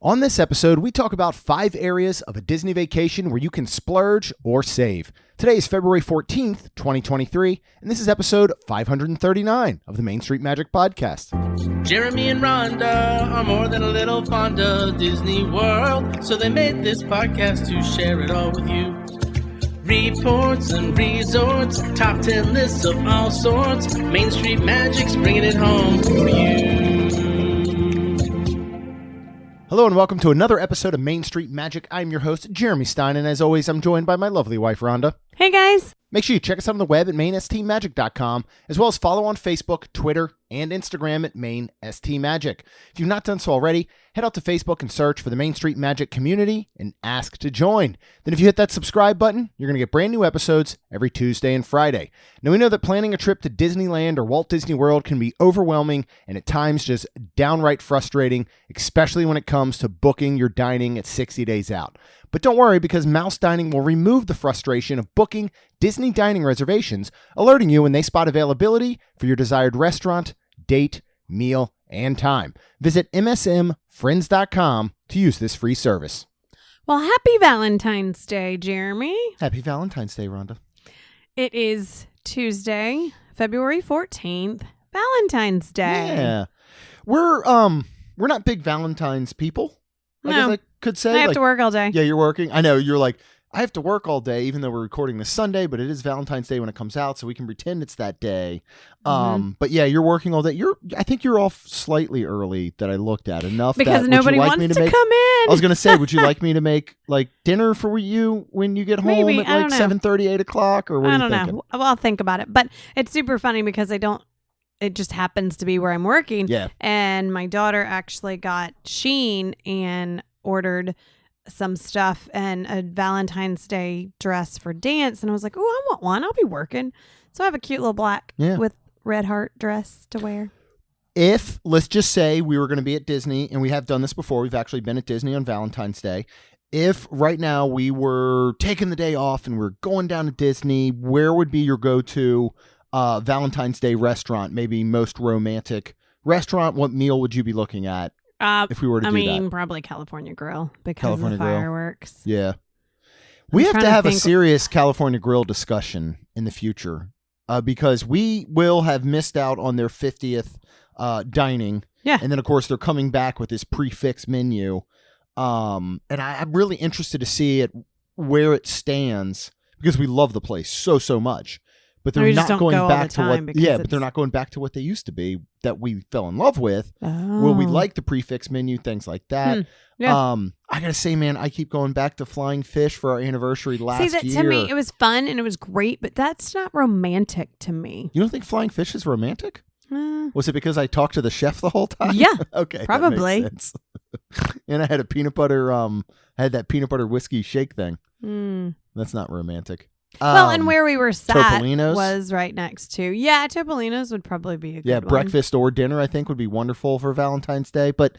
On this episode, we talk about 5 areas of a Disney vacation where you can splurge or save. Today is February 14th, 2023, and this is episode 539 of the Main Street Magic Podcast. Jeremy and Rhonda are more than a little fond of Disney World, so they made this podcast to share it all with you. Reports and resorts, top 10 lists of all sorts, Main Street Magic's bringing it home for you. Hello and welcome to another episode of Main Street Magic. I'm your host, Jeremy Stein, and as always, I'm joined by my lovely wife, Rhonda. Hey guys! Make sure you check us out on the web at mainstmagic.com, as well as follow on Facebook, Twitter, and Instagram at mainstmagic. If you've not done so already, head out to Facebook and search for the Main Street Magic community and ask to join. Then if you hit that subscribe button, you're going to get brand new episodes every Tuesday and Friday. Now we know that planning a trip to Disneyland or Walt Disney World can be overwhelming and at times just downright frustrating, especially when it comes to booking your dining at 60 days out. But don't worry, because Mouse Dining will remove the frustration of booking Disney dining reservations, alerting you when they spot availability for your desired restaurant, date, meal, and time. Visit msmfriends.com to use this free service. Well, happy Valentine's Day, Jeremy. Happy Valentine's Day, Rhonda. It is Tuesday, February 14th, Valentine's Day. Yeah. We're not big Valentine's people. I guess I could say. I have to work all day. Yeah, you're working. I know, you're like, I have to work all day, even though we're recording this Sunday, but it is Valentine's Day when it comes out, so we can pretend it's that day. But yeah, you're working all day. I think you're off slightly early that I looked at enough. Because that, nobody wants to come in. I was going to say, would you like me to make like dinner for you when you get home at like 7:30, 8 o'clock? Or what I are don't you thinking? know. Well, I'll think about it. But it's super funny because it just happens to be where I'm working. Yeah. And my daughter actually got Shein and ordered some stuff and a Valentine's Day dress for dance. And I was like, oh, I want one. I'll be working. So I have a cute little black with red heart dress to wear. If, let's just say we were going to be at Disney, and we have done this before, we've actually been at Disney on Valentine's Day. If right now we were taking the day off and we're going down to Disney, where would be your go-to Valentine's Day restaurant, maybe most romantic restaurant? What meal would you be looking at if we were to do that? Probably California Grill because of the fireworks. Yeah. We have to have a serious California Grill discussion in the future because we will have missed out on their 50th dining. Yeah. And then, of course, they're coming back with this prefix menu. And I'm really interested to see where it stands because we love the place so much. But they're not going back to but they're not going back to what they used to be that we fell in love with. Oh. Will we like the prefix menu, things like that? Yeah. I gotta say, man, I keep going back to Flying Fish for our anniversary last year. To me, it was fun and it was great, but that's not romantic to me. You don't think Flying Fish is romantic? Was it because I talked to the chef the whole time? Yeah. Okay. Probably. That makes sense. And I had a peanut butter. I had that peanut butter whiskey shake thing. That's not romantic. Well, and where we were sat Topolino's was right next to. Yeah, Topolino's would probably be a good one. Breakfast or dinner, I think, would be wonderful for Valentine's Day. But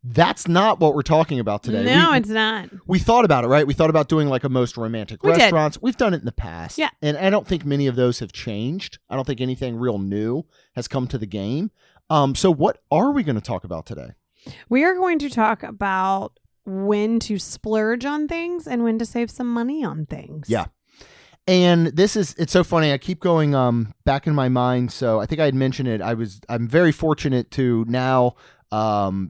that's not what we're talking about today. No, it's not. We thought about it, right? We thought about doing like a most romantic restaurants. We've done it in the past. Yeah. And I don't think many of those have changed. I don't think anything real new has come to the game. So what are we going to talk about today? We are going to talk about when to splurge on things and when to save some money on things. Yeah. And it's so funny. I keep going back in my mind. So I think I had mentioned it. I'm very fortunate to now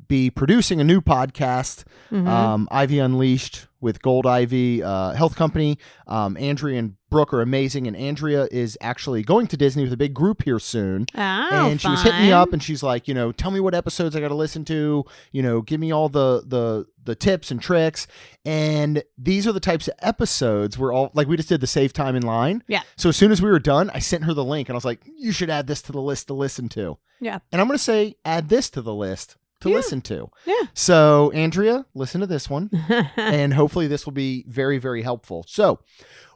be producing a new podcast, Ivy Unleashed with Gold Ivy Health Company. Andrea and Brooke are amazing, and Andrea is actually going to Disney with a big group here soon. And she was hitting me up, and she's like, tell me what episodes I got to listen to. Give me all the tips and tricks. And these are the types of episodes where we just did the save time in line. Yeah. So as soon as we were done, I sent her the link, and I was like, you should add this to the list to listen to. Yeah. And I'm going to say, add this to the list to listen to. Yeah. So, Andrea, listen to this one, and hopefully this will be very, very helpful. So,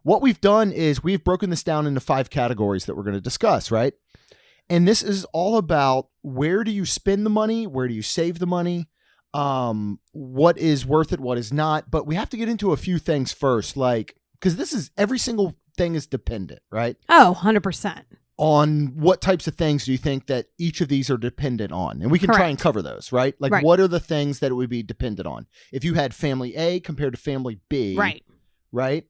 what we've done is we've broken this down into 5 categories that we're going to discuss, right? And this is all about where do you spend the money? Where do you save the money? What is worth it? What is not? But we have to get into a few things first, because this is every single thing is dependent, right? Oh, 100%. on what types of things do you think that each of these are dependent on? And we can try and cover those, right? Like Right. what are the things that it would be dependent on? If you had family A compared to family B, Right. right?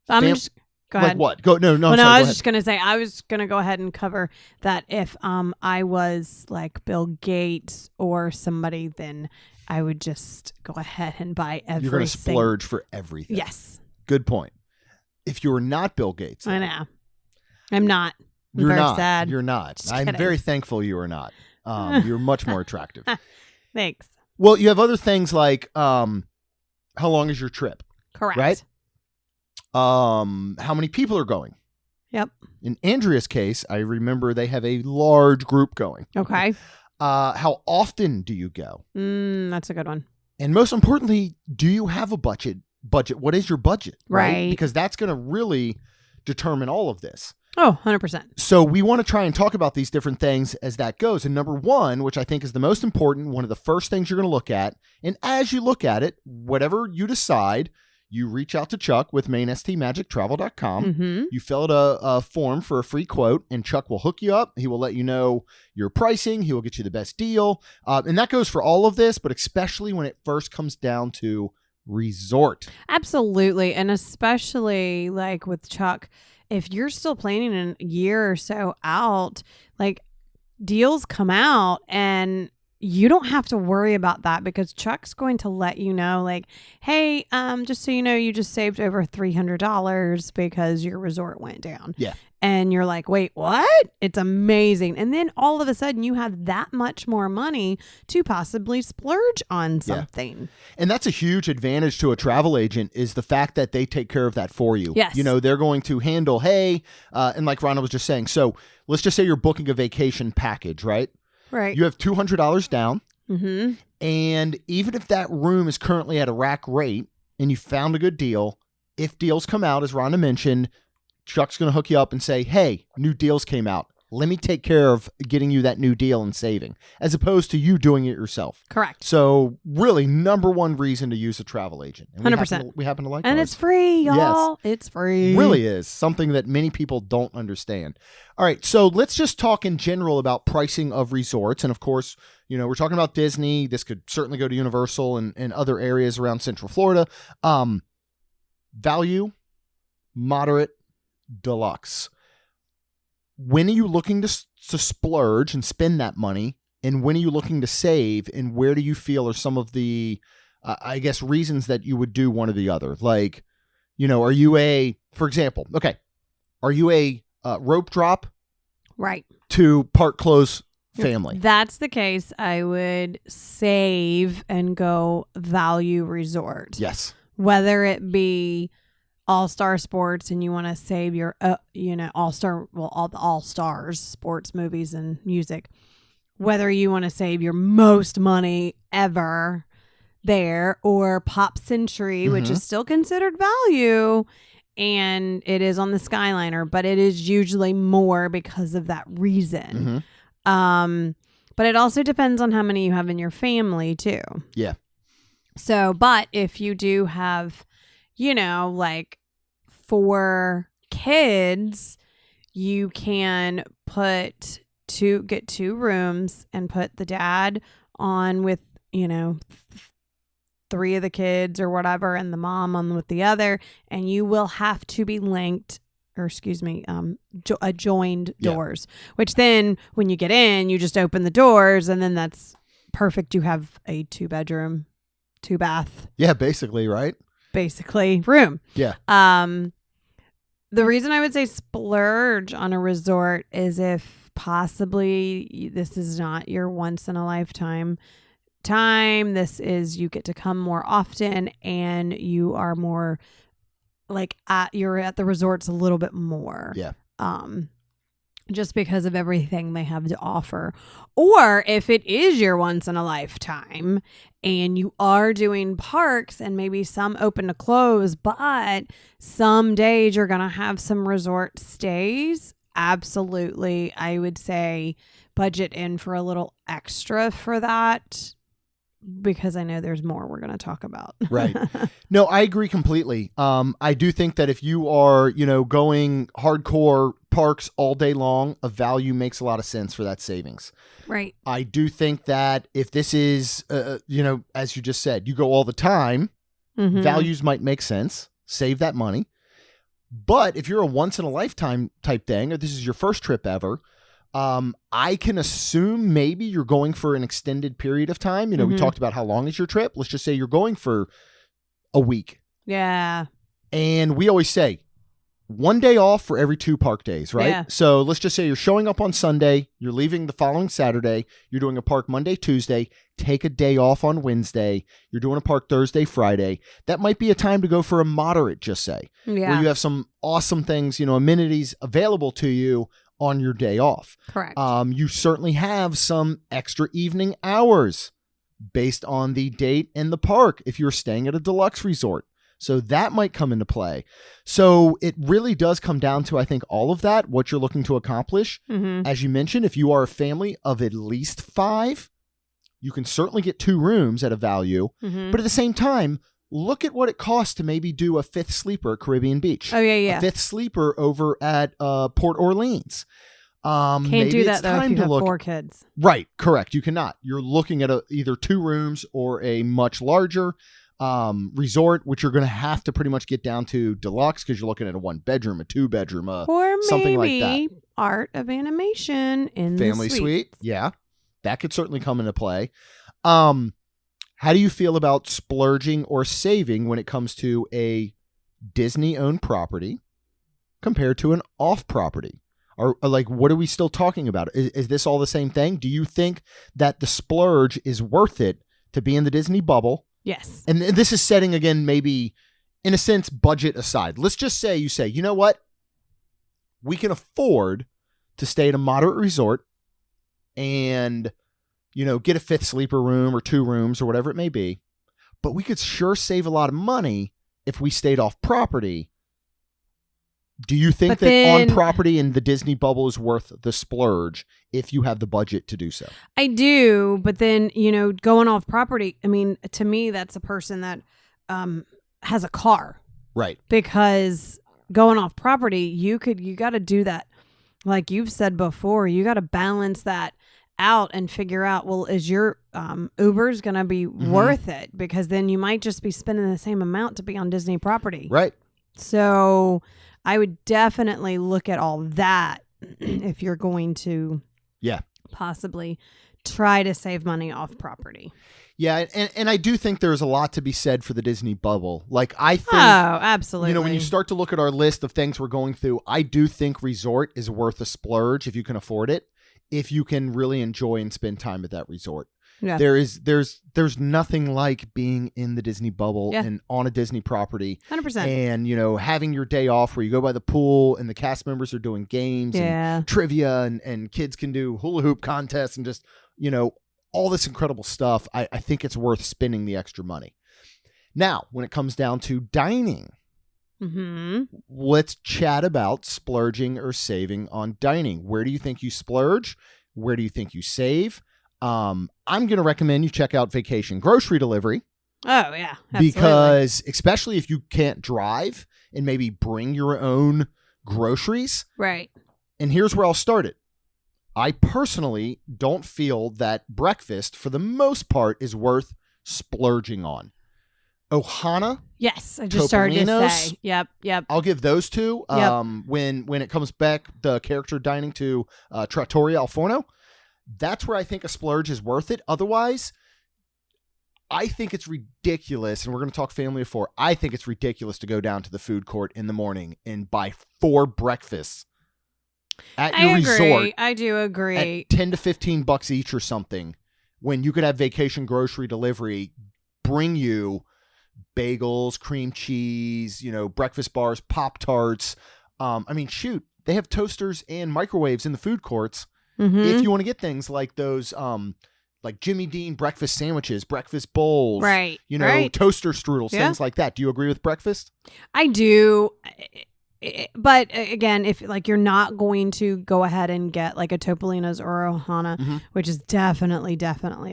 I'm just go ahead. Like what? Go no, Well, I'm no, sorry, I go was ahead. just gonna say I was gonna go ahead and cover that if I was like Bill Gates or somebody, then I would just go ahead and buy everything. You're going to splurge for everything. Yes. Good point. If you're not Bill Gates, I know. I'm not. I'm you're very not. sad. You're not. Just I'm kidding. very thankful you are not. You're much more attractive. Thanks. Well, you have other things like how long is your trip? Correct. Right? How many people are going? Yep. In Andrea's case, I remember they have a large group going. Okay. How often do you go? That's a good one. And most importantly, do you have a budget? What is your budget? Right. Because that's going to really determine all of this. Oh, 100%. So we want to try and talk about these different things as that goes. And number one, which I think is the most important, one of the first things you're going to look at, and as you look at it, whatever you decide, you reach out to Chuck with mainstmagictravel.com. Mm-hmm. You fill out a form for a free quote, and Chuck will hook you up. He will let you know your pricing. He will get you the best deal. And that goes for all of this, but especially when it first comes down to resort. Absolutely. And especially like with Chuck, if you're still planning in a year or so out, like deals come out and you don't have to worry about that because Chuck's going to let you know, like, hey, just so you know, you just saved over $300 because your resort went down. Yeah. And you're like, wait, what? It's amazing. And then all of a sudden you have that much more money to possibly splurge on something. And that's a huge advantage to a travel agent is the fact that they take care of that for you. Yes. You know, they're going to handle, hey, and like Rhonda was just saying, so let's just say you're booking a vacation package, right? Right. You have $200 down. Mm-hmm. And even if that room is currently at a rack rate and you found a good deal, if deals come out, as Rhonda mentioned, Chuck's going to hook you up and say, hey, new deals came out. Let me take care of getting you that new deal and saving, as opposed to you doing it yourself. Correct. So really, number one reason to use a travel agent. And 100%. We happen to like And those. it's free, y'all. Yes. It's free. Really is something that many people don't understand. All right, so let's just talk in general about pricing of resorts. And of course, you know, we're talking about Disney. This could certainly go to Universal and other areas around Central Florida. Value, moderate, deluxe. When are you looking to splurge and spend that money? And when are you looking to save? And where do you feel are some of the, I guess, reasons that you would do one or the other? Like, you know, are you for example, okay, are you a rope drop Right. to park close family? If that's the case, I would save and go value resort. Yes. Whether it be All-Star Sports and you want to save your, All-Star, well, all the All-Stars, sports, movies, and music. Whether you want to save your most money ever there or Pop Century, which is still considered value, and it is on the Skyliner, but it is usually more because of that reason. But it also depends on how many you have in your family too. Yeah. So, but if you do have, like 4 kids, you can get 2 rooms and put the dad on with, 3 of the kids or whatever, and the mom on with the other, and you will have to be linked, or adjoined doors, which then when you get in, you just open the doors and then that's perfect. You have a 2-bedroom, 2-bath. Yeah, basically, right? Room. Yeah. The reason I would say splurge on a resort is if possibly this is not your once in a lifetime time. This is, you get to come more often and you are more like you're at the resorts a little bit more. Yeah. Just because of everything they have to offer. Or if it is your once in a lifetime and you are doing parks and maybe some open to close, but some days you're going to have some resort stays. Absolutely. I would say budget in for a little extra for that because I know there's more we're going to talk about. Right. No, I agree completely. I do think that if you are, going hardcore parks all day long, a value makes a lot of sense for that savings. Right. I do think that if this is, as you just said, you go all the time, values might make sense. Save that money. But if you're a once in a lifetime type thing, or this is your first trip ever, I can assume maybe you're going for an extended period of time. We talked about how long is your trip. Let's just say you're going for a week. Yeah. And we always say 1 day off for every 2 park days, right? Yeah. So let's just say you're showing up on Sunday, you're leaving the following Saturday, you're doing a park Monday, Tuesday, take a day off on Wednesday, you're doing a park Thursday, Friday. That might be a time to go for a moderate, just say, where you have some awesome things, amenities available to you on your day off. Correct. You certainly have some extra evening hours based on the date and the park if you're staying at a deluxe resort. So that might come into play. So it really does come down to, I think, all of that, what you're looking to accomplish. As you mentioned, if you are a family of at least 5, you can certainly get 2 rooms at a value. But at the same time, look at what it costs to maybe do a 5th sleeper at Caribbean Beach. Oh, yeah. A 5th sleeper over at Port Orleans. Can't do that, though, if you have 4 kids. Right, correct. You cannot. You're looking at either 2 rooms or a much larger resort, which you're going to have to pretty much get down to deluxe because you're looking at a 1-bedroom, a 2-bedroom, or something like maybe that. Art of Animation in Family the suite. Yeah, that could certainly come into play. How do you feel about splurging or saving when it comes to a Disney-owned property compared to an off property? Or like, what are we still talking about? Is this all the same thing? Do you think that the splurge is worth it to be in the Disney bubble? Yes. And this is setting, again, maybe, in a sense, budget aside. Let's just say you say, you know what? We can afford to stay at a moderate resort and, get a 5th sleeper room or 2 rooms or whatever it may be. But we could sure save a lot of money if we stayed off property. Do you think that on property in the Disney bubble is worth the splurge if you have the budget to do so? I do, but then, going off property, I mean, to me, that's a person that has a car. Right. Because going off property, you got to do that. Like you've said before, you got to balance that out and figure out, well, is your Uber's going to be worth it? Because then you might just be spending the same amount to be on Disney property. Right. So I would definitely look at all that if you're going to possibly try to save money off property. Yeah, and I do think there's a lot to be said for the Disney bubble. Like, I think... Oh, absolutely. When you start to look at our list of things we're going through, I do think resort is worth a splurge if you can afford it, if you can really enjoy and spend time at that resort. Yeah. There's nothing like being in the Disney bubble and on a Disney property. 100%. And, having your day off where you go by the pool and the cast members are doing games and trivia and kids can do hula hoop contests and just, all this incredible stuff. I think it's worth spending the extra money. Now, when it comes down to dining, let's chat about splurging or saving on dining. Where do you think you splurge? Where do you think you save? I'm going to recommend you check out Vacation Grocery Delivery. Oh, yeah. Absolutely. Because especially if you can't drive and maybe bring your own groceries. Right. And here's where I'll start it. I personally don't feel that breakfast, for the most part, is worth splurging on. Ohana. Yes, I just started to say. Yep. I'll give those 2. When it comes back, the character dining to Trattoria Al Forno, that's where I think a splurge is worth it. Otherwise, I think it's ridiculous, and we're going to talk family of 4. I think it's ridiculous to go down to the food court in the morning and buy 4 breakfasts at your resort. I do agree. At $10 to $15 each or something, when you could have Vacation Grocery Delivery bring you bagels, cream cheese, breakfast bars, Pop-Tarts. Shoot, they have toasters and microwaves in the food courts. If you want to get things like those, like Jimmy Dean breakfast sandwiches, breakfast bowls, right? Toaster strudels, things like that. Do you agree with breakfast? I do. But again, if like you're not going to go ahead and get like a Topolino's or a Ohana, which is definitely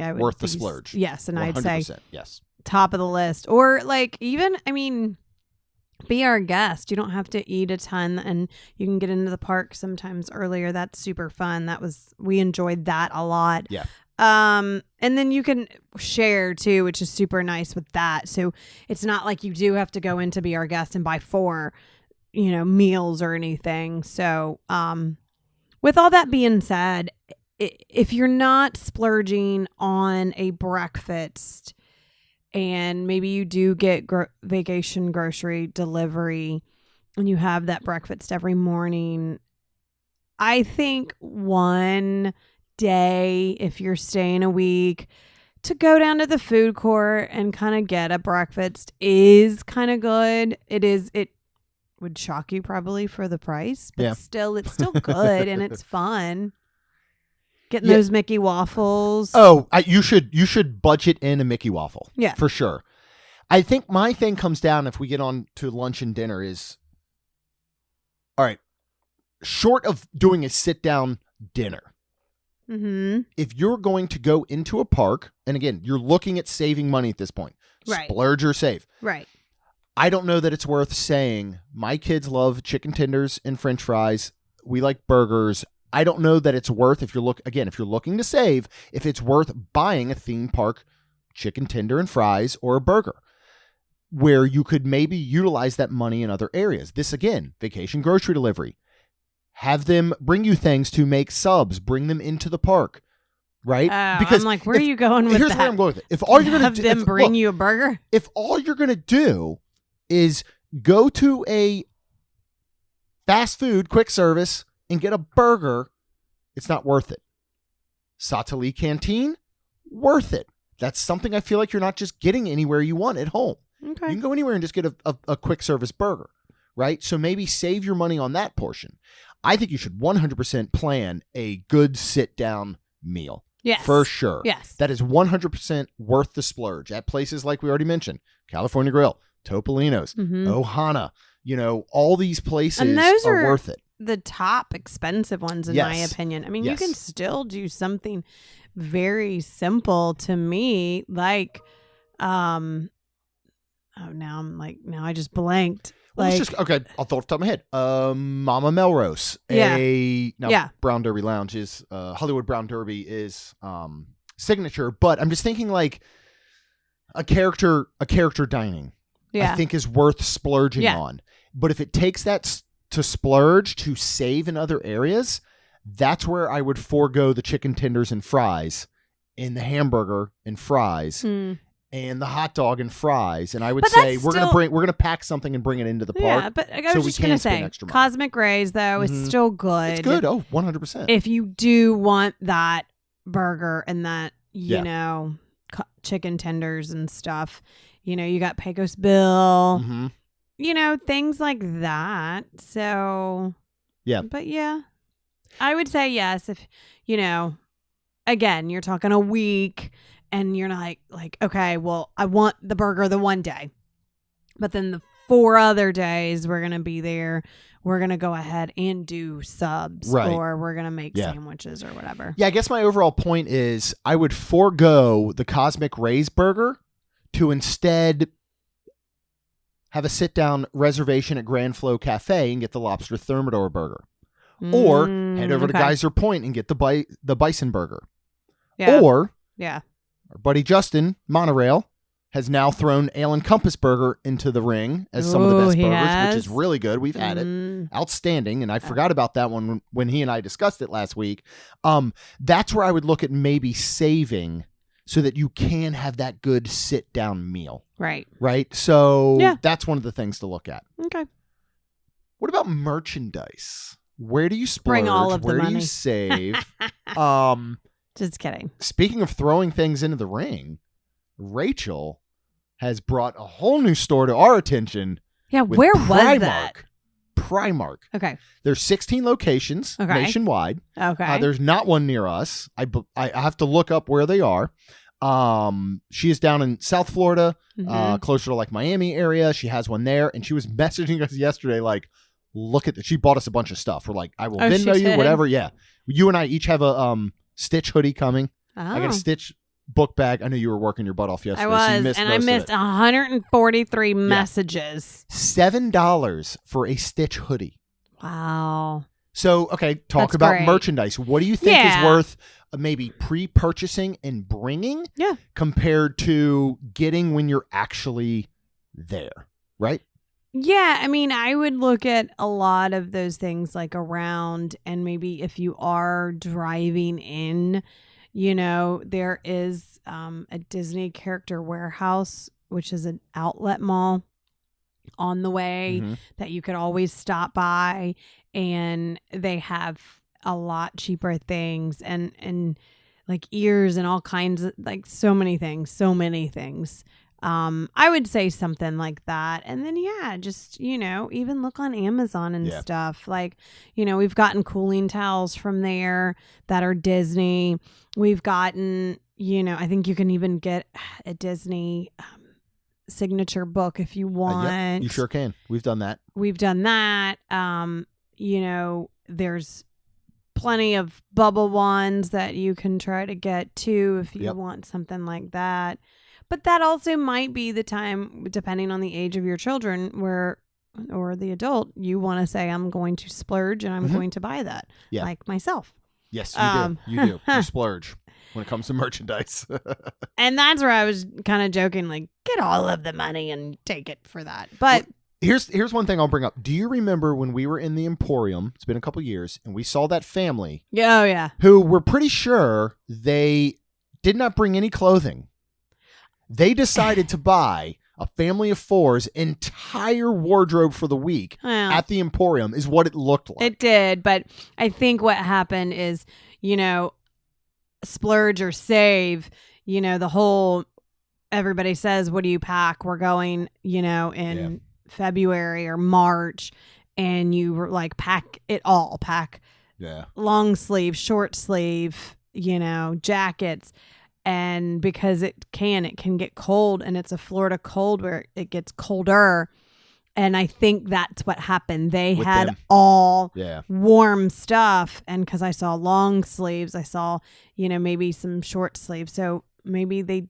I would Worth the splurge. Yes, and 100%, I'd say yes. top of the list. Or like even, I mean, be our guest. You don't have to eat a ton, and you can get into the park sometimes earlier. That's super fun. We enjoyed that a lot. Yeah. And then you can share too, which is super nice with that. So it's not like you do have to go in to be our guest and buy 4, meals or anything. So, with all that being said, if you're not splurging on a breakfast and maybe you do get vacation grocery delivery and you have that breakfast every morning, I think one day, if you're staying a week, to go down to the food court and kind of get a breakfast is kind of good. It would shock you probably for the price, but still, it's still good and it's fun. Getting those Mickey waffles. Oh, you should budget in a Mickey waffle. Yeah, for sure. I think my thing comes down, if we get on to lunch and dinner, is all right. Short of doing a sit down dinner, if you're going to go into a park, and again, you're looking at saving money at this point, right? Splurge or save, right? I don't know that it's worth saying my kids love chicken tenders and French fries. We like burgers. I don't know that it's worth, if you're looking to save, if it's worth buying a theme park chicken tender and fries or a burger, where you could maybe utilize that money in other areas. This again, vacation grocery delivery. Have them bring you things to make subs. Bring them into the park, right? Because I'm like, where are you going with that? Here's where I'm going with it. If all you're going to have them bring you a burger, if all you're going to do is go to a fast food quick service and get a burger, it's not worth it. Satali Canteen, worth it. That's something I feel like you're not just getting anywhere you want at home. Okay. You can go anywhere and just get a quick service burger, right? So maybe save your money on that portion. I think you should 100% plan a good sit-down meal. Yes. For sure. Yes. That is 100% worth the splurge at places like we already mentioned, California Grill, Topolino's, Ohana, all these places and those are worth it. The top expensive ones, in my opinion. I mean, you can still do something very simple to me, like, now I just blanked. Well, it's just, okay, I'll throw it off the top of my head. Mama Melrose, Brown Derby Lounge is, Hollywood Brown Derby is signature, but I'm just thinking like a character dining, I think is worth splurging on. But if it takes that to splurge to save in other areas, that's where I would forego the chicken tenders and fries and the hamburger and fries and the hot dog and fries. And I would say we're gonna pack something and bring it into the park. Yeah, but I was just gonna say Cosmic Rays though is still good. It's good. Oh, 100%. If you do want that burger and that chicken tenders and stuff, you got Pecos Bill. Things like that. So, but I would say yes. If, again, you're talking a week and you're not like, okay, well, I want the burger the one day, but then the 4 other days we're going to be there. We're going to go ahead and do subs or we're going to make sandwiches or whatever. Yeah. I guess my overall point is I would forego the Cosmic Rays burger to instead have a sit-down reservation at Grand Flow Cafe and get the lobster thermidor burger. Or head over to Geyser Point and get the bison burger. Yeah. Or our buddy Justin, Monorail, has now thrown Ale and Compass Burger into the ring as some of the best burgers, which is really good. We've had it. Outstanding. And I forgot about that one when he and I discussed it last week. That's where I would look at maybe saving so that you can have that good sit-down meal. Right. Right? So that's one of the things to look at. Okay. What about merchandise? Where do you splurge? Bring all of Where the do money. you save? Just kidding. Speaking of throwing things into the ring, Rachel has brought a whole new store to our attention. Yeah, where was that? Primark. Okay. There's 16 locations nationwide. Okay. There's not one near us. I have to look up where they are. She is down in South Florida, closer to like Miami area. She has one there, and she was messaging us yesterday like, look at she bought us a bunch of stuff. We're like, I will Oh, she Venmo you, did? whatever. Yeah. You and I each have a Stitch hoodie coming. Oh. I got a Stitch book bag. I know you were working your butt off yesterday. I was, so you missed and most I of missed it. 143 messages. $7 for a Stitch hoodie. Wow. So, okay, talk That's about great. merchandise. What do you think is Yeah. worth maybe pre-purchasing and bringing Yeah. compared to getting when you're actually there, right? Yeah, I mean, I would look at a lot of those things like around, and maybe if you are driving in, there is a Disney Character Warehouse, which is an outlet mall on the way Mm-hmm. that you could always stop by, and they have a lot cheaper things and like ears and all kinds of like so many things. I would say something like that. And then, just, even look on Amazon and stuff. Like, we've gotten cooling towels from there that are Disney. We've gotten, I think you can even get a Disney signature book if you want. Yep, you sure can. We've done that. There's plenty of bubble ones that you can try to get too if you want something like that. But that also might be the time, depending on the age of your children, or the adult, you want to say, I'm going to splurge and I'm going to buy that, like myself. Yes, you do. You do. You splurge when it comes to merchandise. And that's where I was kind of joking, like, get all of the money and take it for that. But here's one thing I'll bring up. Do you remember when we were in the Emporium? It's been a couple years, and we saw that family. Oh, yeah. Who we're pretty sure they did not bring any clothing. They decided to buy a family of four's entire wardrobe for the week at the Emporium is what it looked like. It did, but I think what happened is, splurge or save, the whole, everybody says, what do you pack? We're going, in February or March, and you were like, pack it all. Pack long sleeve, short sleeve, jackets. And because it can get cold, and it's a Florida cold where it gets colder. And I think that's what happened. They had all warm stuff. And because I saw long sleeves, I saw, maybe some short sleeves. So maybe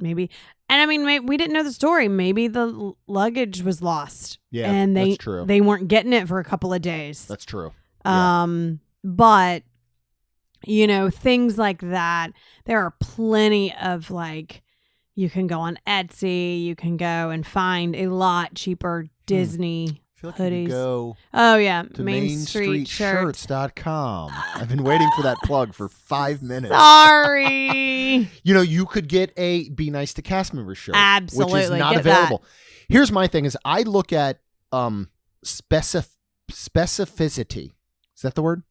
and I mean, we didn't know the story. Maybe the luggage was lost. Yeah, and that's true. They weren't getting it for a couple of days. That's true. But things like that. There are plenty of you can go on Etsy. You can go and find a lot cheaper Disney I feel like hoodies. you could go to Main Street Shirts.com. I've been waiting for that plug for 5 minutes. Sorry. You could get a Be Nice to Cast Member shirt. Absolutely. Which is not Get available. Here's my thing is I look at specificity. Is that the word?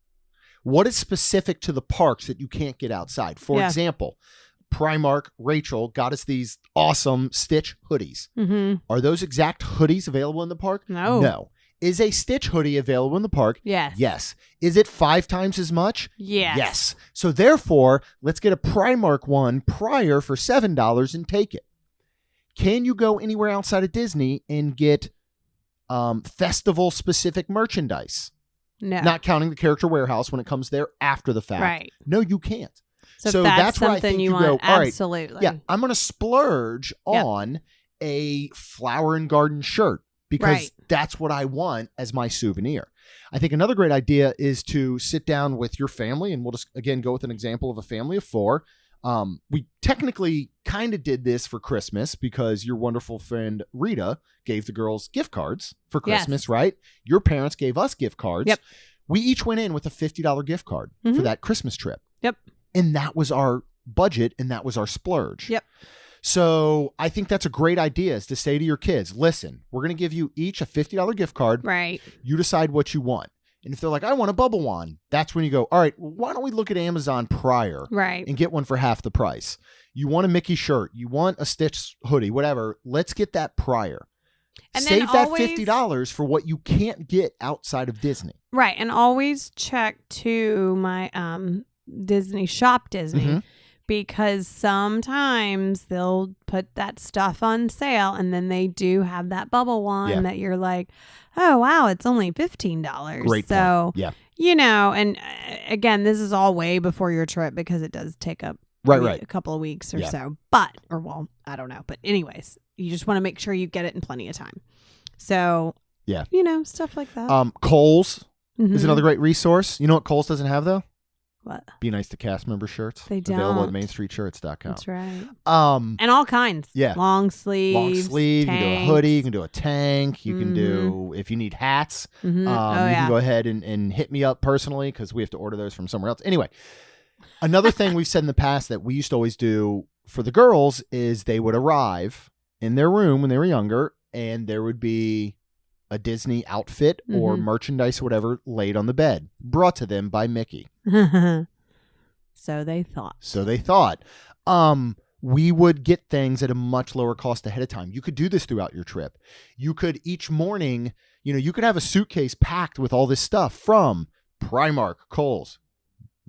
What is specific to the parks that you can't get outside? For example, Primark, Rachel got us these awesome Stitch hoodies. Mm-hmm. Are those exact hoodies available in the park? No. Is a Stitch hoodie available in the park? Yes. Yes. Is it 5 times as much? Yes. Yes. So therefore, let's get a Primark one prior for $7 and take it. Can you go anywhere outside of Disney and get festival-specific merchandise? No. Not counting the Character Warehouse when it comes there after the fact. Right. No, you can't. So that's where I something think you go, want. all right, Absolutely. yeah, I'm going to splurge on a flower and garden shirt because that's what I want as my souvenir. I think another great idea is to sit down with your family, and we'll just, again, go with an example of a family of 4. We technically kind of did this for Christmas because your wonderful friend Rita gave the girls gift cards for Christmas, right? Your parents gave us gift cards. Yep. We each went in with a $50 gift card for that Christmas trip. Yep. And that was our budget, and that was our splurge. Yep. So I think that's a great idea, is to say to your kids, listen, we're going to give you each a $50 gift card. Right. You decide what you want. And if they're like, I want a bubble wand, that's when you go, all right, why don't we look at Amazon prior and get one for half the price? You want a Mickey shirt, you want a Stitch hoodie, whatever. Let's get that prior. And save that $50 for what you can't get outside of Disney. Right. And always check to my Disney Shop Disney, because sometimes they'll put that stuff on sale and then they do have that bubble wand that you're like, oh, wow, it's only $15. Great so, point. Yeah. you know, and again, this is all way before your trip because it does take up Right. a couple of weeks or so. But, I don't know. But anyways, you just want to make sure you get it in plenty of time. So, you know, stuff like that. Kohl's is another great resource. You know what Kohl's doesn't have, though? What? Be Nice to Cast member shirts. They don't. Available at mainstreetshirts.com. That's right. And all kinds. Yeah. Long sleeves. You can do a hoodie. You can do a tank. You can do, if you need hats, you can go ahead and hit me up personally because we have to order those from somewhere else. Anyway, another thing we've said in the past that we used to always do for the girls is they would arrive in their room when they were younger and there would be a Disney outfit or merchandise or whatever laid on the bed, brought to them by Mickey. So they thought. We would get things at a much lower cost ahead of time. You could do this throughout your trip. You could each morning, you could have a suitcase packed with all this stuff from Primark, Kohl's,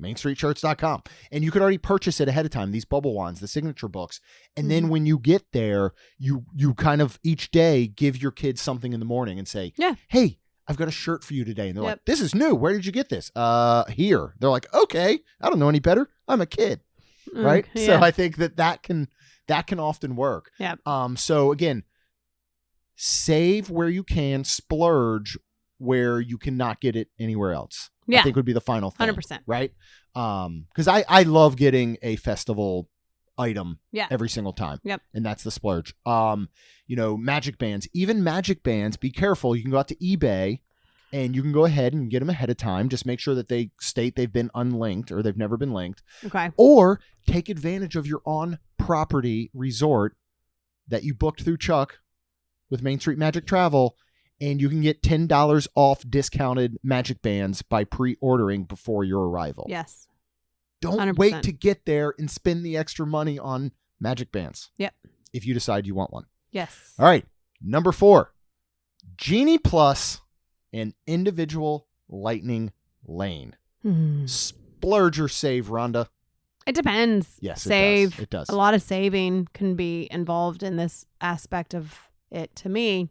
mainstreetshirts.com. And you could already purchase it ahead of time, these bubble wands, the signature books. And then when you get there, you kind of each day give your kids something in the morning and say, hey, I've got a shirt for you today. And they're like, this is new. Where did you get this? Here. They're like, okay, I don't know any better. I'm a kid. Right. So I think that can often work. Yeah. So again, save where you can, splurge where you cannot get it anywhere else. I think would be the final thing. 100%. Right. Because I love getting a festival item every single time. Yep. And that's the splurge. Magic bands, even magic bands, be careful. You can go out to eBay and you can go ahead and get them ahead of time. Just make sure that they state they've been unlinked or they've never been linked. Okay. Or take advantage of your on-property resort that you booked through Chuck with Main Street Magic Travel, and you can get $10 off discounted magic bands by pre-ordering before your arrival. Yes. Don't 100%. wait to get there and spend the extra money on magic bands. Yep. If you decide you want one. Yes. All right. Number 4, Genie Plus and individual lightning lane. Splurge or save, Rhonda? It depends. Yes, save. It does. A lot of saving can be involved in this aspect of it to me.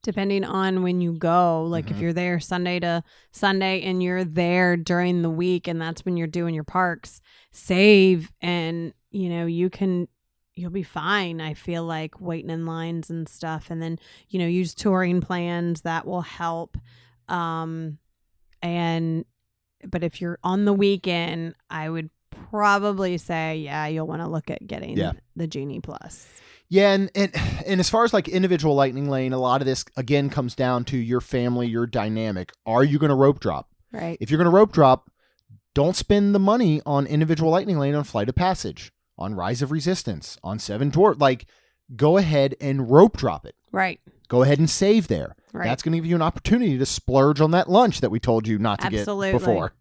Depending on when you go, like if you're there Sunday to Sunday and you're there during the week and that's when you're doing your parks, save and you'll be fine. I feel like waiting in lines and stuff, and then use touring plans that will help. But if you're on the weekend, I would probably say you'll want to look at getting the Genie Plus. Yeah, and as far as like individual lightning lane, a lot of this again comes down to your family, your dynamic. Are you going to rope drop? Right. If you're going to rope drop, don't spend the money on individual lightning lane on Flight of Passage, on Rise of Resistance, on Seven Dwarfs. Like, go ahead and rope drop it. Right. Go ahead and save there. Right. That's going to give you an opportunity to splurge on that lunch that we told you not to get before.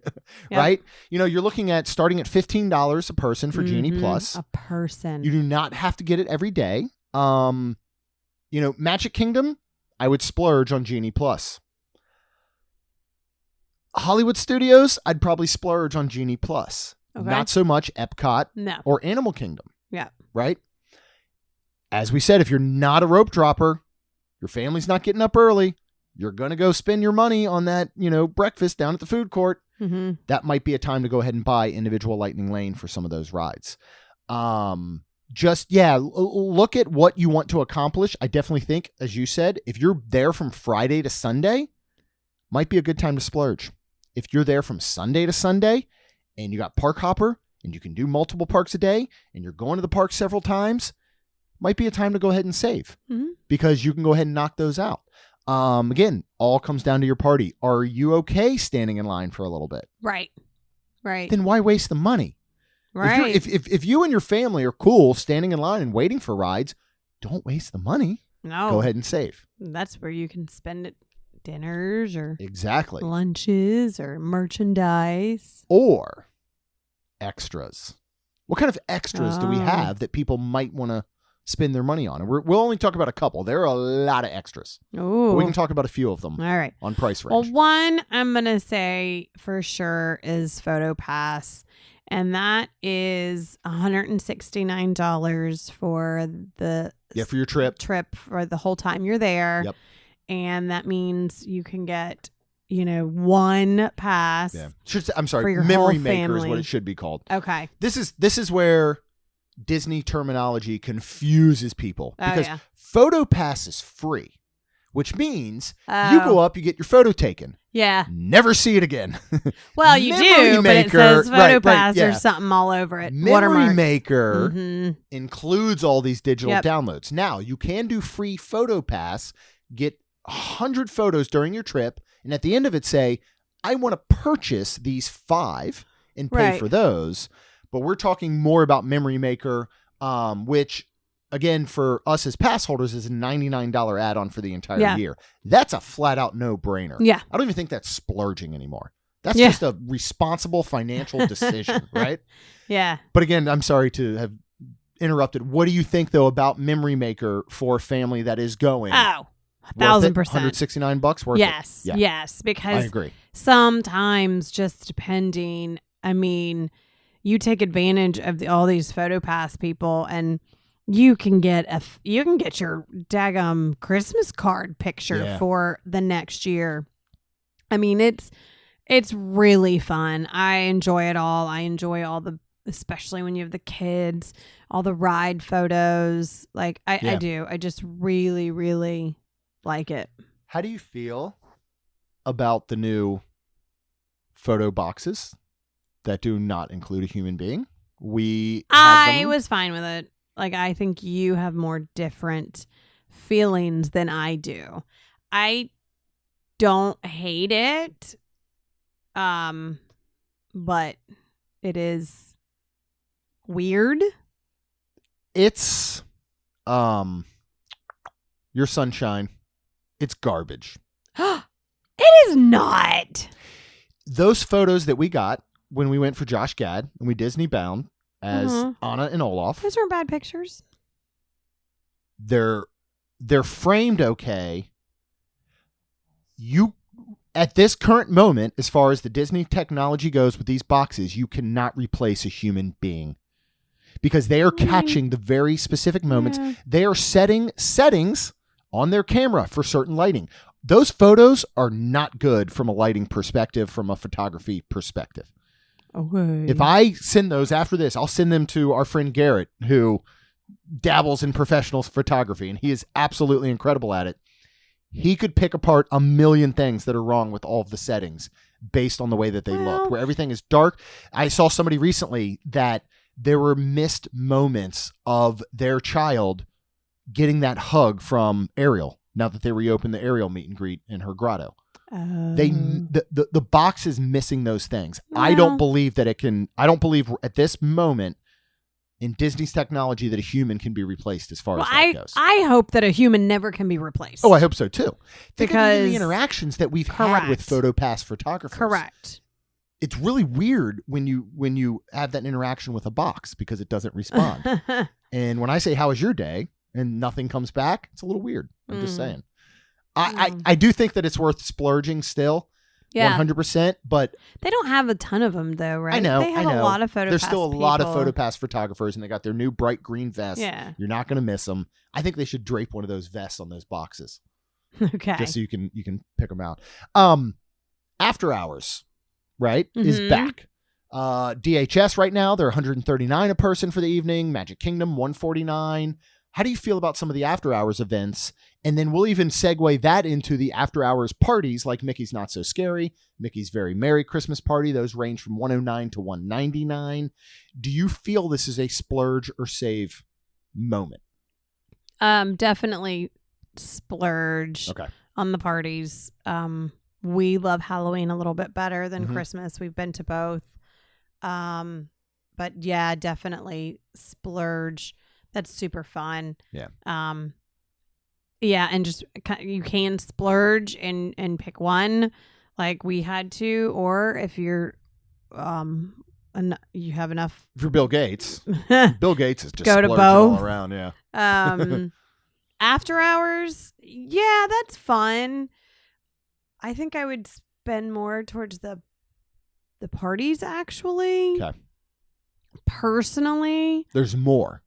Right? You're looking at starting at $15 a person for Genie Plus. A person. You do not have to get it every day. Magic Kingdom, I would splurge on Genie Plus. Hollywood Studios, I'd probably splurge on Genie Plus. Okay. Not so much Epcot or Animal Kingdom. Yeah. Right? As we said, if you're not a rope dropper, your family's not getting up early, you're going to go spend your money on that, breakfast down at the food court. That might be a time to go ahead and buy individual lightning lane for some of those rides. Look at what you want to accomplish. I definitely think, as you said, if you're there from Friday to Sunday, might be a good time to splurge. If you're there from Sunday to Sunday and you got Park Hopper and you can do multiple parks a day and you're going to the park several times, might be a time to go ahead and save because you can go ahead and knock those out. Again, all comes down to your party. Are you okay standing in line for a little bit? Right. Then why waste the money? Right. If you and your family are cool standing in line and waiting for rides, don't waste the money. No. Go ahead and save. That's where you can spend it. Dinners or exactly lunches or merchandise or extras. What kind of extras do we have that people might want to spend their money on? And we'll only talk about a couple. There are a lot of extras. Oh, we can talk about a few of them. All right, on price range. Well, one I'm gonna say for sure is PhotoPass, And that is $169 for the for your trip. For the whole time you're there. Yep. And that means you can get, one pass. Yeah. I'm sorry. For your Memory whole Maker is family. what it should be called. Okay. This is where Disney terminology confuses people because PhotoPass is free, which means you go up, you get your photo taken. Yeah. Never see it again. Well, you do, but it says PhotoPass or something all over it. Memory Maker includes all these digital Yep. downloads. Now, you can do free PhotoPass, get 100 photos during your trip, and at the end of it say, I want to purchase these 5 and pay Right. for those. But we're talking more about Memory Maker, which, again, for us as pass holders, is a $99 add-on for the entire year. That's a flat-out no-brainer. Yeah. I don't even think that's splurging anymore. That's Yeah. just a responsible financial decision, right? Yeah. But again, I'm sorry to have interrupted. What do you think, though, about Memory Maker for a family that is going? Oh, 1,000%. $169 worth Yes. it? Yeah. Yes. I Because agree. sometimes, just depending, you take advantage of all these PhotoPass people, and you can get your daggum Christmas card picture for the next year. It's really fun. I enjoy it all. I enjoy especially when you have the kids, all the ride photos. Like I do. I just really, really like it. How do you feel about the new photo boxes that do not include a human being? I was fine with it. Like, I think you have more different feelings than I do. I don't hate it. But it is weird. It's your sunshine. It's garbage. It is not. Those photos that we got when we went for Josh Gad and we Disney bound as Anna and Olaf. Those weren't bad pictures. They're framed okay. You, at this current moment, as far as the Disney technology goes with these boxes, you cannot replace a human being because they are catching the very specific moments. Yeah. They are setting settings on their camera for certain lighting. Those photos are not good from a lighting perspective, from a photography perspective. Okay. If I send those after this, I'll send them to our friend Garrett, who dabbles in professional photography, and he is absolutely incredible at it. He could pick apart a million things that are wrong with all of the settings based on the way that they look, where everything is dark. I saw somebody recently that there were missed moments of their child getting that hug from Ariel now that they reopened the Ariel meet and greet in her grotto. The box is missing those things. No. I don't believe that it can. I don't believe at this moment in Disney's technology that a human can be replaced as far as that goes. I hope that a human never can be replaced. Oh, I hope so too. Think Because- of the interactions that we've had with PhotoPass photographers. Correct. It's really weird when you have that interaction with a box because it doesn't respond. And when I say, how was your day? And nothing comes back, it's a little weird. I'm just saying. I do think that it's worth splurging still. Yeah. 100%. But They don't have a ton of them though, right? I know. They have a lot of PhotoPass There's still a lot of people. PhotoPass photographers, and they got their new bright green vests. Yeah. You're not going to miss them. I think they should drape one of those vests on those boxes. Okay. Just so you can pick them out. After Hours, right, is back. DHS right now, they're $139 a person for the evening. Magic Kingdom, $149. How do you feel about some of the After Hours events? And then we'll even segue that into the After Hours parties like Mickey's Not So Scary, Mickey's Very Merry Christmas Party. Those range from $109 to $199. Do you feel this is a splurge or save moment? Definitely splurge on the parties. We love Halloween a little bit better than Christmas. We've been to both. But yeah, definitely splurge. That's super fun. Yeah. Yeah, and just you can splurge and pick one like we had to, or if you're you have enough. If you're Bill Gates, Bill Gates is just Go to splurging both. all around, yeah. After Hours, yeah, that's fun. I think I would spend more towards the parties actually. Okay. Personally, There's more.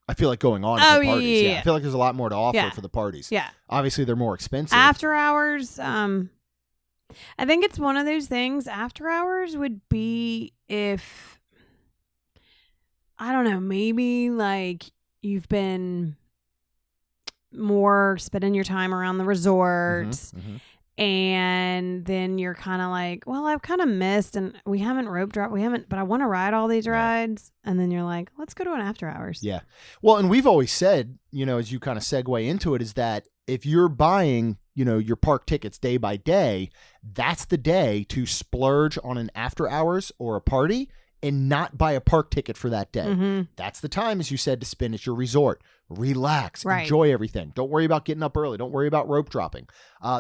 I feel like going on Oh, for parties. yeah. I feel like there's a lot more to offer Yeah. for the parties. yeah. Obviously, they're more expensive. After hours, I think it's one of those things. After hours would be if, I don't know, maybe like you've been more spending your time around the resorts. And then you're kind of like, well, I've kind of missed, and we haven't rope dropped. But I want to ride all these rides. And then you're like, let's go to an after hours. Yeah. Well, and we've always said, as you kind of segue into it, is that if you're buying, your park tickets day by day, that's the day to splurge on an after hours or a party and not buy a park ticket for that day. Mm-hmm. That's the time, as you said, to spend at your resort. Relax, Right. Enjoy everything. Don't worry about getting up early. Don't worry about rope dropping.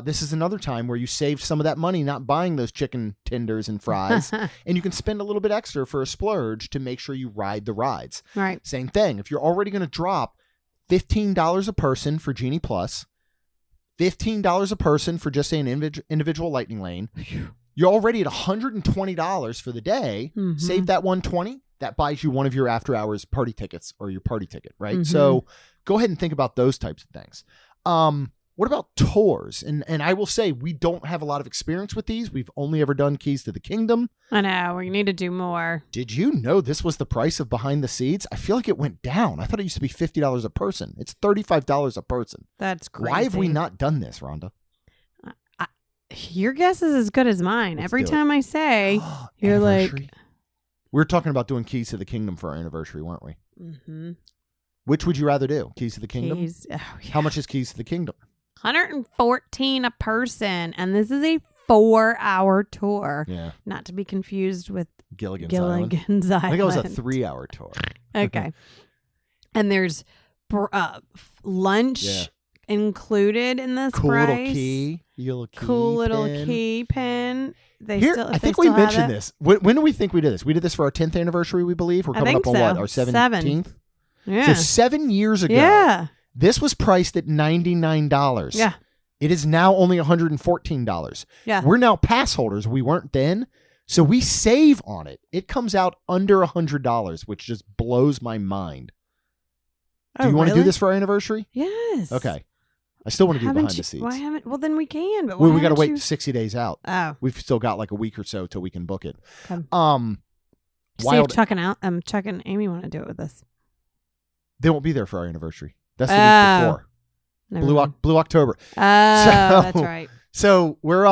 This is another time where you saved some of that money not buying those chicken tenders and fries, and you can spend a little bit extra for a splurge to make sure you ride the rides. Right. Same thing. If you're already going to drop $15 a person for Genie Plus, $15 a person for just say an individual lightning lane, you're already at $120 for the day. Mm-hmm. Save that $120. That buys you one of your after hours party tickets or your party ticket, right? Mm-hmm. So go ahead and think about those types of things. What about tours? And I will say we don't have a lot of experience with these. We've only ever done Keys to the Kingdom. I know. We need to do more. Did you know this was the price of Behind the Seats? I feel like it went down. I thought it used to be $50 a person. It's $35 a person. That's crazy. Why have we not done this, Rhonda? Your guess is as good as mine. Every do it. time I say, you're like, Anniversary? We were talking about doing Keys to the Kingdom for our anniversary, weren't we? mm-hmm. Which would you rather do? Keys to the Kingdom? Keys. Oh, yeah. How much is Keys to the Kingdom? $114 a person, and this is a 4-hour tour. Yeah. Not to be confused with Gilligan's Island. Gilligan's Island. I think it was a 3-hour tour. Okay. And there's lunch Yeah. included in this Cool price. little key. Little key Cool little pin. key pin. They Here, still, I think we mentioned this. When do we think we did this? We did this for our 10th anniversary, we believe. We're I coming think up on so. what? Our 17th? Yeah. So 7 years ago. Yeah. This was priced at $99. Yeah. It is now only $114. Yeah. We're now pass holders. We weren't then. So we save on it. It comes out under $100, which just blows my mind. Do you want to do this for our anniversary? Yes. Okay. I still want to do Haven't behind you- the scenes. Why haven't? Well, then we can. But Well, why we got to haven't wait you- 60 days out. Oh. We've still got like a week or so till we can book it. Okay. See Wild. if Chuck and Amy want to do it with us. They won't be there for our anniversary. That's the Oh. week before. Never mind. Blue October. Oh, that's right. So we're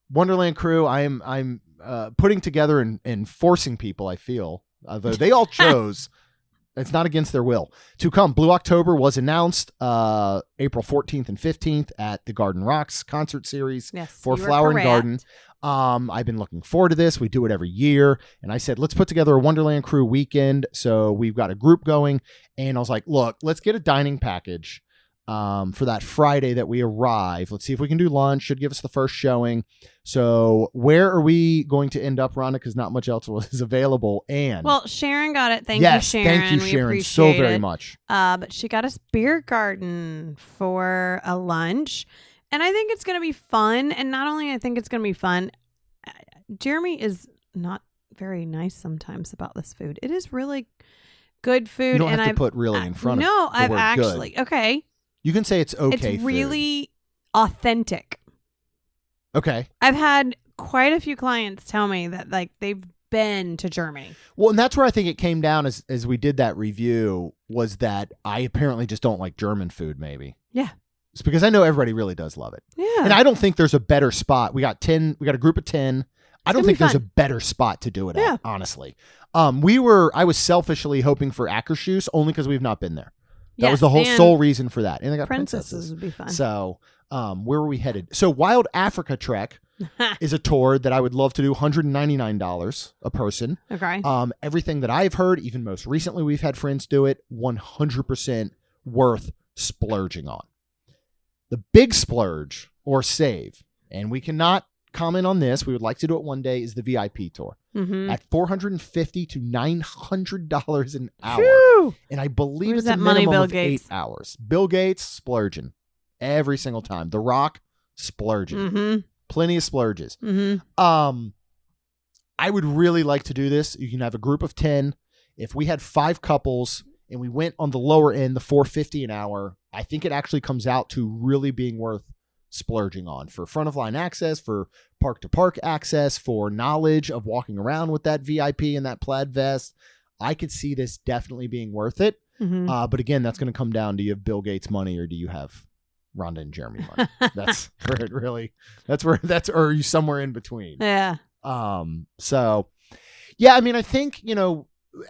Wonderland crew. I'm putting together and forcing people. I feel although they all chose. It's not against their will to come. Blue October was announced April 14th and 15th at the Garden Rocks concert series Yes. for you were Flower and correct. Garden. I've been looking forward to this. We do it every year. And I said, let's put together a Wonderland crew weekend. So we've got a group going. And I was like, look, let's get a dining package for that Friday that we arrive. Let's see if we can do lunch. Should give us the first showing. So where are we going to end up, Rhonda? Because not much else was available. And Well, Sharon got it. Thank yes, you, Sharon. thank you, We Sharon, so appreciate very it. much. But she got us beer garden for a lunch. And I think it's going to be fun. And not only I think it's going to be fun, Jeremy is not very nice sometimes about this food. It is really good food. You don't and have to I've put really in front no, of the I've word actually good. okay. You can say it's okay. It's really authentic. food. Okay. I've had quite a few clients tell me that like they've been to Germany. Well, and that's where I think it came down as we did that review was that I apparently just don't like German food. Maybe. Yeah. It's because I know everybody really does love it. Yeah. And I don't think there's a better spot. We got a group of 10. I don't gonna think be there's a fun. better spot to do it Yeah. at, honestly. I was selfishly hoping for Akershus only because we've not been there. That was Yes, the whole and sole reason for that. And they got Princesses princesses. would be fun. So, where were we headed? So, Wild Africa Trek is a tour that I would love to do, $199 a person. Okay. Everything that I've heard, even most recently, we've had friends do it, 100% worth splurging on. The big splurge or save, and we cannot comment on this, we would like to do it one day, is the VIP tour Mm-hmm. at $450 to $900 an hour. Whew. And I believe Where's it's that a money, minimum Bill of Gates? 8 hours. Bill Gates splurging every single time. The Rock splurging. Mm-hmm. Plenty of splurges. Mm-hmm. I would really like to do this. You can have a group of 10. If we had 5 couples and we went on the lower end, the $450 an hour, I think it actually comes out to really being worth splurging on for front of line access, for park to park access, for knowledge of walking around with that VIP and that plaid vest. I could see this definitely being worth it. Mm-hmm. But again, that's going to come down. Do you have Bill Gates money or do you have Rhonda and Jeremy money? That's where it really, or are you somewhere in between? Yeah. So yeah, I mean, I think,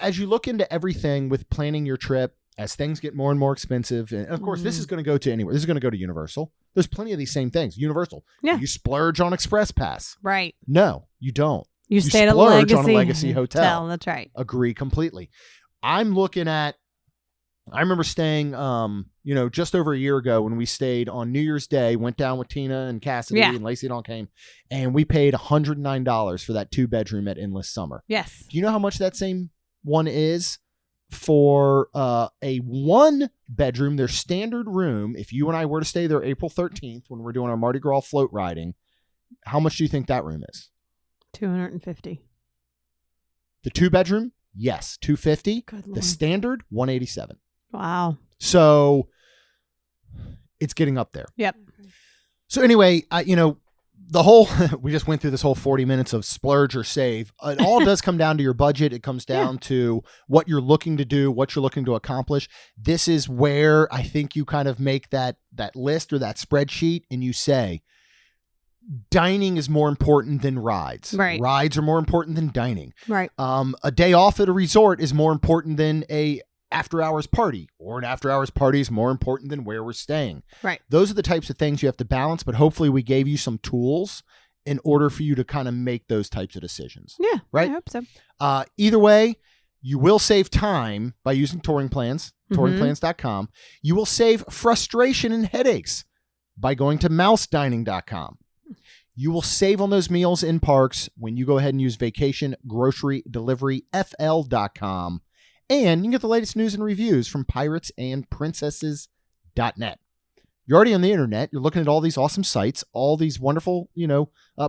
as you look into everything with planning your trip, as things get more and more expensive, and of course, this is going to go to anywhere. This is going to go to Universal. There's plenty of these same things. Universal. Yeah. You splurge on Express Pass. Right. No, you don't. You stay at a splurge legacy, on a legacy hotel. That's right. Agree completely. I remember staying, just over a year ago when we stayed on New Year's Day, went down with Tina and Cassidy and Lacey and all came, and we paid $109 for that 2-bedroom at Endless Summer. Yes. Do you know how much that same one is for a 1-bedroom, their standard room? If you and I were to stay there April 13th when we're doing our Mardi Gras float riding, how much do you think that room is? $250. The 2-bedroom? Yes, $250. Good Lord. The standard, $187. Wow. So it's getting up there. Yep. So anyway, the whole, we just went through this whole 40 minutes of splurge or save. It all does come down to your budget. It comes down to what you're looking to do, what you're looking to accomplish. This is where I think you kind of make that list or that spreadsheet and you say, dining is more important than rides. Right. Rides are more important than dining. Right. A day off at a resort is more important than a after hours party, or an after hours party is more important than where we're staying. Right. Those are the types of things you have to balance, but hopefully we gave you some tools in order for you to kind of make those types of decisions. Yeah. Right. I hope so. Either way, you will save time by using touring plans, touringplans.com. You will save frustration and headaches by going to mousedining.com. You will save on those meals in parks when you go ahead and use vacation grocery delivery FL.com. And you can get the latest news and reviews from piratesandprincesses.net. You're already on the internet. You're looking at all these awesome sites, all these wonderful,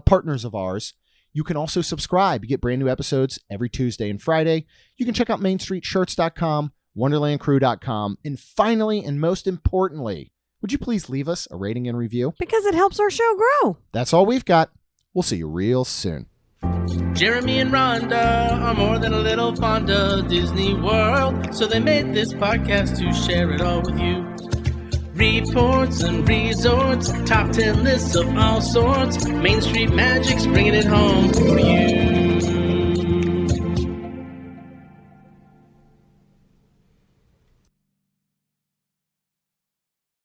partners of ours. You can also subscribe. You get brand new episodes every Tuesday and Friday. You can check out mainstreetshirts.com, wonderlandcrew.com. And finally, and most importantly, would you please leave us a rating and review? Because it helps our show grow. That's all we've got. We'll see you real soon. Jeremy and Rhonda are more than a little fond of Disney World, so they made this podcast to share it all with you. Reports and resorts, top 10 lists of all sorts, Main Street Magic's bringing it home for you.